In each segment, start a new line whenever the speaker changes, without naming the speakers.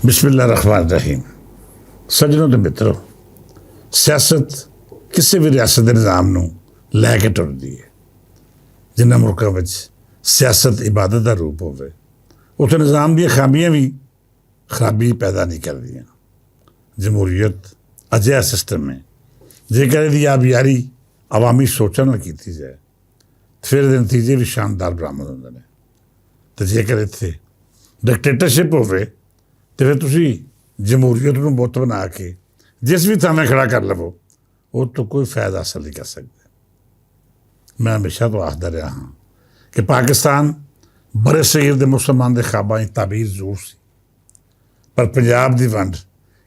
बिस्मिल्लाह रहमान रहीम। सज्जनों ते मित्रों, सियासत किसी भी रियासत के निज़ाम नूं लैके टुरदी है। जिन्हां मुल्कां विच सियासत इबादत का रूप होवे, उत्थे निज़ाम दी खामियां भी खराबी पैदा नहीं करदियां। जमहूरीयत अजिहा सिस्टम है, जेकर इहदी आबियारी अवामी सोचां नाल कीती जाए तो फिर इहदे नतीजे भी शानदार बरामद होंदे ने। तो जेकर इत्थे डिक्टेटरशिप होवे तो फिर तुसी जमहूरीयत नूं बुत बना के जिस भी थाने खड़ा कर लवो, वो तो कोई फायदा हासिल नहीं कर सकते। मैं हमेशा तो आखदा रहा हाँ कि पाकिस्तान बड़े सगीर दे मुसलमान के ख्वाबां की ताबीर जरूर सी, पर पंजाब की वंड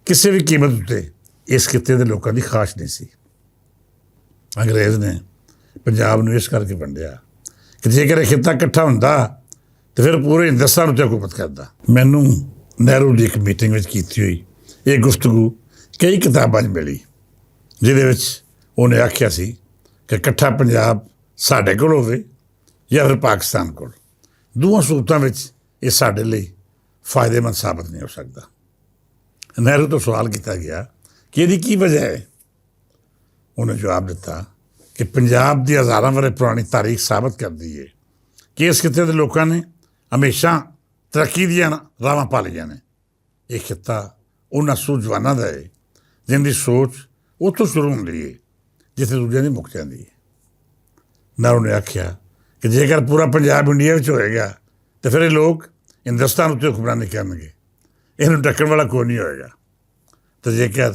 किसी भी कीमत उत्ते इस खिते के लोगों की ख्वाहिश नहीं सी। अंग्रेज़ ने पंजाब नूं इस करके वंडिया कि जेकर यह खिता इकट्ठा हुंदा तो फिर पूरे हिंदुस्तान उत्ते हुकूमत करदा। मैनूं नेहरू की एक मीटिंग में की हुई ये गुफ्तगू कई किताबों मिली, जिहदे विच उन्हें आख्या सी कि इकट्ठा पंजाब साडे कोल होवे या फिर पाकिस्तान कोल, दोवां सूरतां विच ये साडे लई फायदेमंद साबित नहीं हो सकता। नेहरू तो सवाल किया गया कि यदि की वजह है। उन्हें जवाब दिता कि पंजाब की हज़ारां वरे पुरानी तारीख साबित करती है कि इस खिते के लोगों ने हमेशा तरक्की दियां राहां भालियां ने। यह खिता उन्हां सूझवानां दा है जिनकी सोच उत्थों शुरू होंदी है जिथे दूजियां दी मुक जाती है। नेहरू ने आख्या कि जेकर पूरा पंजाब इंडिया में होएगा तो फिर ये लोग हिंदुस्तान उत्ते हुक्मरानी करनगे, इन्हूं टक्कण वाला कोई नहीं होएगा। तो जेकर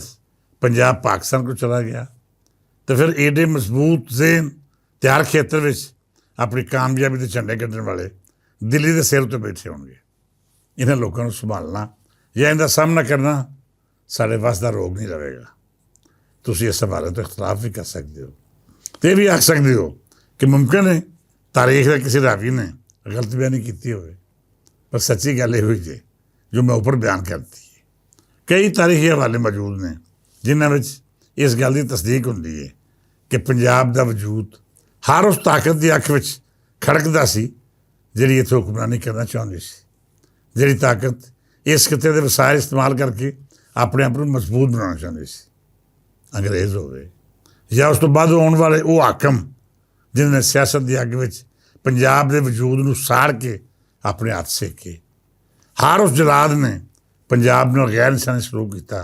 पंजाब पाकिस्तान को चला गया तो फिर एडे मजबूत ज़हन त्यार खेत्र में अपनी कामयाबी के झंडे कड्ढण वाले दिल्ली के सिर उत्ते बैठे होणगे। इन्हां लोगों को संभालना या इनका सामना करना साढ़े वस का रोग नहीं रहेगा। तुसीं इस हवाले तो इख्तलाफ भी कर सकते हो, तो यह भी आख सकते हो कि मुमकिन है तारीख का किसी रावी ने गलत बयानी की होवे, पर सच्ची गल ये हुई जे जो मैं ऊपर बयान करती है। कई तारीखी हवाले मौजूद ने जिन्हां विच इस गल की तस्दीक होंदी है कि पंजाब का वजूद हर उस ताकत की अख विच खड़कदा सी जिहड़ी इत्थे हुक्मरानी करना चाहुंदी सी, जिहड़ी ताकत इस खिते के वसाइल इस्तेमाल करके अपने आप को मजबूत बनाना चाहती सी। अंग्रेज़ होवे या उस तो बाद आने वाले वो हाकम जिन्होंने सियासत की अग विच पंजाब के वजूद नूं साड़ के अपने हाथ सेके। हर उस जलाद ने पंजाब नाल गैर इंसानी सलूक किया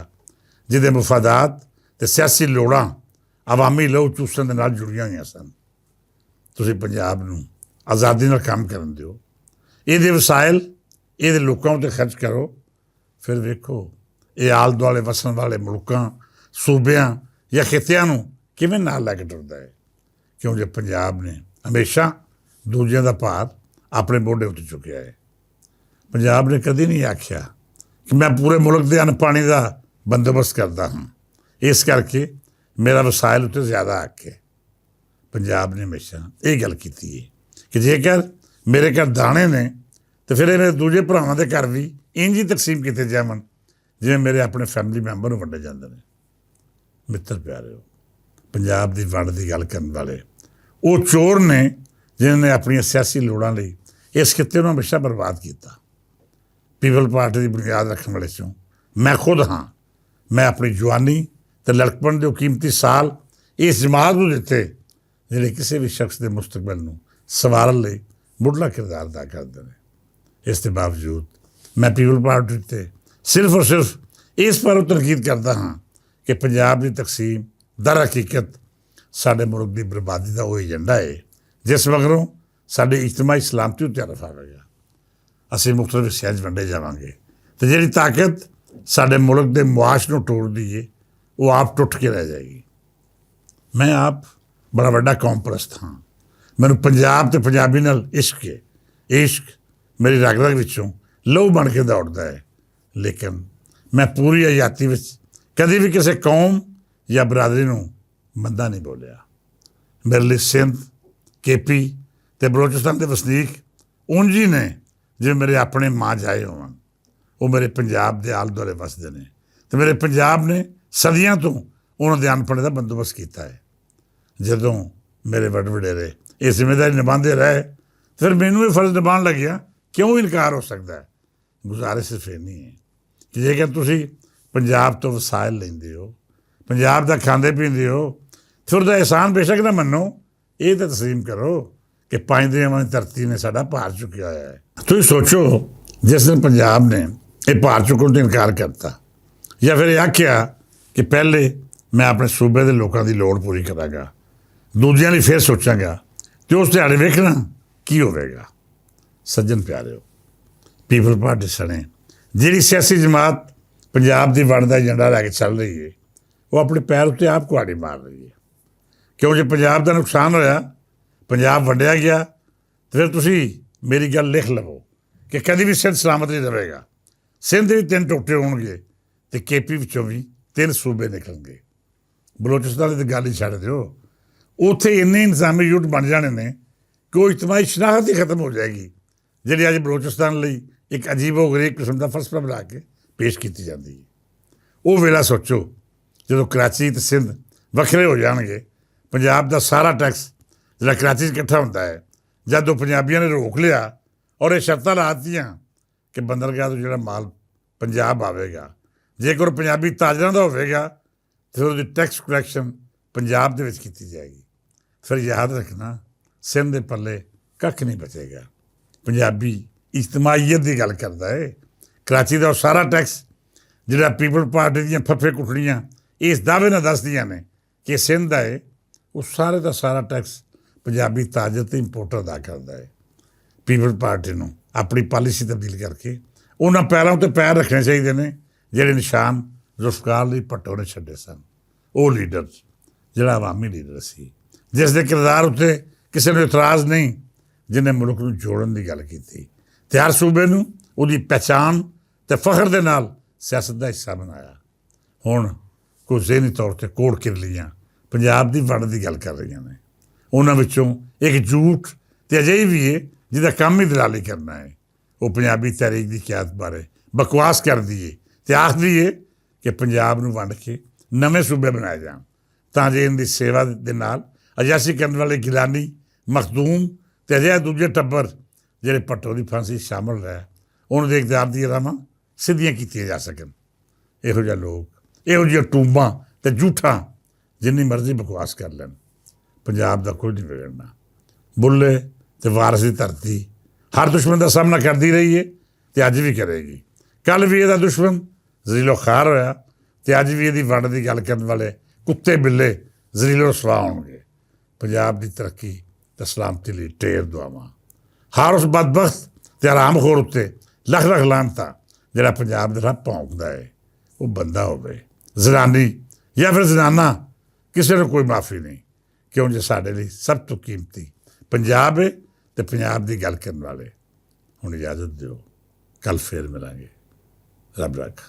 जिहदे मफादात ते सियासी लोड़ां अवामी लहू चूसण दे नाल जुड़ियां होईयां सन। तुसीं पंजाब नूं आज़ादी नाल काम करन दिओ, इहदे वसाइल इहदे लोकां उत्ते खर्च करो, फिर वेखो ये आल दुआले वसन वाले मुल्कां सूबियां या खितियां नूं किवें नाल लैके टुरदा है। क्योंकि पंजाब ने हमेशा दूजियां दा भार अपने मोढे उत्ते चुकिया है। पंजाब ने कदी नहीं आख्या कि मैं पूरे मुल्क दे अन्न पानी का बंदोबस्त करता हाँ, इस करके मेरा वसाइल उत्ते ज़्यादा हक है। पंजाब ने हमेशा ये गल की है कि जेकर मेरे घर दाने ने तो फिर मेरे दूजे भरावां दे घर भी इंज ही तकसीम किए जावन जिवें मेरे अपने फैमिली मैंबर नूं वंडे जांदे ने। मित्र प्यारे, पंजाब की वंड की गल करने वाले वो चोर ने जिन्होंने अपनी सियासी लोड़ां लई इस खिते नूं हमेशा बर्बाद किया। पीपल पार्टी की बुनियाद रखने वाले चों मैं खुद हाँ। मैं अपनी जवानी तो लड़कपन के कीमती साल इस जमात को दिते जिहड़े किसी भी शख्स के मुस्तकबल नूं संवारन लई मुढ़ला किरदार अदा करते हैं। इसके बावजूद मैं पीपल पार्टी से सिर्फ और सिर्फ इस पर तनकीद करता हाँ कि पंजाब की तकसीम दर हकीकत साडे मुल्क की बर्बादी का वो एजेंडा है जिस मगरों साडी इजतमाही सलामती उत्ते हरफ आवेगा। असीं मुख्तलिफ हिस्सिਆਂ 'ਚ वंडे जावांगे तो जिहड़ी ताकत साडे मुल्क के मुआश नूं तोड़दी है वो आप टुट के रह जाएगी। मैं आप बड़ा वड्डा कौम परस्त हाँ, मैनूं पंजाब ते पंजाबी नाल इश्क है। इश्क मेरी रग रग विचों लहू बन के दौड़ता है, लेकिन मैं पूरी आज़ादी विच कभी भी किसी कौम या बरादरी नूं मंदा नहीं बोलिया। मेरे लिए सिंध केपी ते बलोचिस्तान के वसनीक उंज ही ने जिवें मेरे अपने माँ जाए होवन। वो मेरे पंजाब के आल दुआले वसदे ने तो मेरे पंजाब ने सदियां तो उन्होंने अनपढ़ का बंदोबस्त किया है। जदों मेरे वड वडेरे ये जिम्मेदारी निभाते रहे फिर मैनू ये फर्ज निभाण लग्या, क्यों इनकार हो सकता है। गुजारिश सिर्फ ये नहीं है ਕਿ ਜੇਕਰ ਤੁਸੀਂ ਪੰਜਾਬ ਤੋਂ ਵਸਾਇਲ ਲੈਂਦੇ ਹੋ, ਪੰਜਾਬ ਦਾ ਖਾਂਦੇ ਪੀਂਦੇ ਹੋ, ਫਿਰ ਉਹਦਾ ਅਹਿਸਾਨ ਬੇਸ਼ੱਕ ਨਾ ਮੰਨੋ, ਇਹ ਤਾਂ ਤਸਲੀਮ ਕਰੋ ਕਿ ਪੰਜ ਦਰਿਆਵਾਂ ਦੀ ਧਰਤੀ ਨੇ ਸਾਡਾ ਭਾਰ ਚੁੱਕਿਆ ਹੋਇਆ ਹੈ। ਤੁਸੀਂ ਸੋਚੋ, ਜਿਸ ਦਿਨ ਪੰਜਾਬ ਨੇ ਇਹ ਭਾਰ ਚੁੱਕਣ ਤੋਂ ਇਨਕਾਰ ਕਰਤਾ, ਜਾਂ ਫਿਰ ਇਹ ਆਖਿਆ ਕਿ ਪਹਿਲੇ ਮੈਂ ਆਪਣੇ ਸੂਬੇ ਦੇ ਲੋਕਾਂ ਦੀ ਲੋੜ ਪੂਰੀ ਕਰਾਂਗਾ, ਦੂਜਿਆਂ ਲਈ ਫਿਰ ਸੋਚਾਂਗਾ, ਅਤੇ ਉਸ ਦਿਹਾੜੇ ਵੇਖਣਾ ਕੀ ਹੋਵੇਗਾ। ਸੱਜਣ ਪਿਆਰਿਓ, ਪੀਪਲ ਪਾਰਟੀ ਸਣੇ ਜਿਹੜੀ ਸਿਆਸੀ ਜਮਾਤ ਪੰਜਾਬ ਦੀ ਵੰਡ ਦਾ ਏਜੰਡਾ ਲੈ ਕੇ ਚੱਲ ਰਹੀ ਹੈ, ਉਹ ਆਪਣੇ ਪੈਰ ਉੱਤੇ ਆਪ ਕੁਹਾੜੀ ਮਾਰ ਰਹੀ ਹੈ। ਕਿਉਂ ਜੇ ਪੰਜਾਬ ਦਾ ਨੁਕਸਾਨ ਹੋਇਆ, ਪੰਜਾਬ ਵੰਡਿਆ ਗਿਆ, ਤਾਂ ਫਿਰ ਤੁਸੀਂ ਮੇਰੀ ਗੱਲ ਲਿਖ ਲਵੋ ਕਿ ਕਦੀ ਵੀ ਸਿੰਧ ਸਲਾਮਤ ਨਹੀਂ ਰਹੇਗਾ। ਸਿੰਧ ਦੇ ਵੀ 3 ਟੋਟੇ ਹੋਣਗੇ ਅਤੇ KP ਵਿੱਚੋਂ ਵੀ 3 ਸੂਬੇ ਨਿਕਲਣਗੇ। ਬਲੋਚਿਸਤਾਨ ਦੀ ਤਾਂ ਗੱਲ ਹੀ ਛੱਡ ਦਿਓ, ਉੱਥੇ ਇੰਨੇ ਇੰਤਜ਼ਾਮੀ ਯੂਨਿਟ ਬਣ ਜਾਣੇ ਨੇ ਕਿ ਉਹ ਇਜਤਮਾਹੀ ਸ਼ਨਾਖਤ ਹੀ ਖਤਮ ਹੋ ਜਾਏਗੀ, ਜਿਹੜੀ ਅੱਜ ਬਲੋਚਿਸਤਾਨ ਲਈ ਇੱਕ ਅਜੀਬੋ ਗਰੀਬ ਕਿਸਮ ਦਾ ਫਲਸਫਾ ਬਣਾ ਕੇ ਪੇਸ਼ ਕੀਤੀ ਜਾਂਦੀ ਹੈ। ਉਹ ਵੇਲਾ ਸੋਚੋ ਜਦੋਂ ਕਰਾਚੀ ਅਤੇ ਸਿੰਧ ਵੱਖਰੇ ਹੋ ਜਾਣਗੇ, ਪੰਜਾਬ ਦਾ ਸਾਰਾ ਟੈਕਸ ਜਿਹੜਾ ਕਰਾਚੀ 'ਚ ਇਕੱਠਾ ਹੁੰਦਾ ਹੈ, ਜਦੋਂ ਪੰਜਾਬੀਆਂ ਨੇ ਰੋਕ ਲਿਆ ਔਰ ਇਹ ਸ਼ਰਤਾਂ ਲਾ ਦਿੱਤੀਆਂ ਕਿ ਬੰਦਰਗਾਹ ਤੋਂ ਜਿਹੜਾ ਮਾਲ ਪੰਜਾਬ ਆਵੇਗਾ, ਜੇਕਰ ਪੰਜਾਬੀ ਤਾਜਰਾਂ ਦਾ ਹੋਵੇਗਾ ਫਿਰ ਉਹਦੀ ਟੈਕਸ ਕਲੈਕਸ਼ਨ ਪੰਜਾਬ ਦੇ ਵਿੱਚ ਕੀਤੀ ਜਾਏਗੀ। ਫਿਰ ਯਾਦ ਰੱਖਣਾ, ਸਿੰਧ ਦੇ ਪੱਲੇ ਕੱਖ ਨਹੀਂ ਬਚੇਗਾ। ਪੰਜਾਬੀ ਇਜਤਮਾਹੀਅਤ ਦੀ ਗੱਲ ਕਰਦਾ ਹੈ। ਕਰਾਚੀ ਦਾ ਉਹ ਸਾਰਾ ਟੈਕਸ ਜਿਹੜਾ ਪੀਪਲ ਪਾਰਟੀ ਦੀਆਂ ਫੱਫੇ ਕੁੱਟਣੀਆਂ ਇਸ ਦਾਅਵੇ ਨਾਲ ਦੱਸਦੀਆਂ ਨੇ ਕਿ ਸਿੰਧ ਦਾ ਹੈ, ਉਹ ਸਾਰੇ ਦਾ ਸਾਰਾ ਟੈਕਸ ਪੰਜਾਬੀ ਤਾਜਰ ਅਤੇ ਇੰਪੋਰਟਰ ਅਦਾ ਕਰਦਾ ਹੈ। ਪੀਪਲ ਪਾਰਟੀ ਨੂੰ ਆਪਣੀ ਪਾਲਿਸੀ ਤਬਦੀਲ ਕਰਕੇ ਉਹਨਾਂ ਪੈਰਾਂ ਉੱਤੇ ਪੈਰ ਰੱਖਣੇ ਚਾਹੀਦੇ ਨੇ ਜਿਹੜੇ ਨਿਸ਼ਾਨ ਜ਼ੁਲਫਕਾਰ ਲਈ ਭੱਟੋ ਨੇ ਛੱਡੇ ਸਨ। ਉਹ ਲੀਡਰ ਜਿਹੜਾ ਅਵਾਮੀ ਲੀਡਰ ਸੀ, ਜਿਸ ਦੇ ਕਿਰਦਾਰ ਉੱਤੇ ਕਿਸੇ ਨੂੰ ਇਤਰਾਜ਼ ਨਹੀਂ, ਜਿਹਨੇ ਮੁਲਕ ਨੂੰ ਜੋੜਨ ਦੀ ਗੱਲ ਕੀਤੀ ਅਤੇ ਹਰ ਸੂਬੇ ਨੂੰ ਉਹਦੀ ਪਹਿਚਾਣ ਅਤੇ ਫਖਰ ਦੇ ਨਾਲ ਸਿਆਸਤ ਦਾ ਹਿੱਸਾ ਬਣਾਇਆ। ਹੁਣ ਕੁਝ ਜ਼ਹਿਨੀ ਤੌਰ 'ਤੇ ਕੋੜ ਕਿਰਲੀਆਂ ਪੰਜਾਬ ਦੀ ਵੰਡ ਦੀ ਗੱਲ ਕਰ ਰਹੀਆਂ ਨੇ। ਉਹਨਾਂ ਵਿੱਚੋਂ ਇੱਕ ਝੂਠ ਅਤੇ ਅਜਿਹੀ ਵੀ ਹੈ ਜਿਹਦਾ ਕੰਮ ਹੀ ਦਲਾਲੀ ਕਰਨਾ ਹੈ। ਉਹ ਪੰਜਾਬੀ ਤਹਿਰੀਕ ਦੀ ਕਿਆਦਤ ਬਾਰੇ ਬਕਵਾਸ ਕਰਦੀ ਹੈ ਅਤੇ ਆਖਦੀ ਹੈ ਕਿ ਪੰਜਾਬ ਨੂੰ ਵੰਡ ਕੇ ਨਵੇਂ ਸੂਬੇ ਬਣਾਏ ਜਾਣ, ਤਾਂ ਜੇ ਇਹਨਾਂ ਦੀ ਸੇਵਾ ਦੇ ਨਾਲ ਅਯਾਸ਼ੀ ਕਰਨ ਵਾਲੇ ਗਿਲਾਨੀ, ਮਖਦੂਮ ਅਤੇ ਅਜਿਹੇ ਦੂਜੇ ਟੱਬਰ ਜਿਹੜੇ ਭੱਟੋ ਦੀ ਫਾਂਸੀ ਸ਼ਾਮਲ ਰਹੇ, ਉਹਨਾਂ ਦੇ ਇਕਤਿਦਾਰ ਦੀਆਂ ਰਾਹਾਂ ਸਿੱਧੀਆਂ ਕੀਤੀਆਂ ਜਾ ਸਕਣ। ਇਹੋ ਜਿਹੇ ਲੋਕ, ਇਹੋ ਜਿਹੀਆਂ ਟੂਬਾਂ ਅਤੇ ਝੂਠਾਂ ਜਿੰਨੀ ਮਰਜ਼ੀ ਬਕਵਾਸ ਕਰ ਲੈਣ, ਪੰਜਾਬ ਦਾ ਕੋਈ ਨਹੀਂ ਵਿਗੜਨਾ। ਬੁੱਲੇ ਅਤੇ ਵਾਰਸ ਦੀ ਧਰਤੀ ਹਰ ਦੁਸ਼ਮਣ ਦਾ ਸਾਹਮਣਾ ਕਰਦੀ ਰਹੀ ਹੈ ਅਤੇ ਅੱਜ ਵੀ ਕਰੇਗੀ। ਕੱਲ੍ਹ ਵੀ ਇਹਦਾ ਦੁਸ਼ਮਣ ਜ਼ਲੀਲੋ ਖਾਰ ਹੋਇਆ ਅਤੇ ਅੱਜ ਵੀ ਇਹਦੀ ਵੰਡ ਦੀ ਗੱਲ ਕਰਨ ਵਾਲੇ ਕੁੱਤੇ ਬਿੱਲੇ ਜ਼ਲੀਲੋ ਰਸਵਾ ਹੋਣਗੇ। ਪੰਜਾਬ ਦੀ ਤਰੱਕੀ ਅਤੇ ਸਲਾਮਤੀ ਲਈ ਢੇਰ ਦੁਆਵਾਂ। ਹਰ ਉਸ ਬਦਬਖਤ ਅਤੇ ਹਰਾਮਖੋਰ ਉੱਤੇ ਲੱਖ ਲੱਖ ਲਾਹਨਤਾਂ ਜਿਹੜਾ ਪੰਜਾਬ ਦੇ ਰਾਹ ਭੌਂਕਦਾ ਹੈ। ਉਹ ਬੰਦਾ ਹੋਵੇ, ਜ਼ਨਾਨੀ ਜਾਂ ਫਿਰ ਜ਼ਨਾਨਾ, ਕਿਸੇ ਨੂੰ ਕੋਈ ਮਾਫੀ ਨਹੀਂ। ਕਿਉਂ ਜੇ ਸਾਡੇ ਲਈ ਸਭ ਤੋਂ ਕੀਮਤੀ ਪੰਜਾਬ ਹੈ ਅਤੇ ਪੰਜਾਬ ਦੀ ਗੱਲ ਕਰਨ ਵਾਲੇ। ਹੁਣ ਇਜਾਜ਼ਤ ਦਿਓ, ਕੱਲ੍ਹ ਫੇਰ ਮਿਲਾਂਗੇ। ਰੱਬ ਰੱਖ।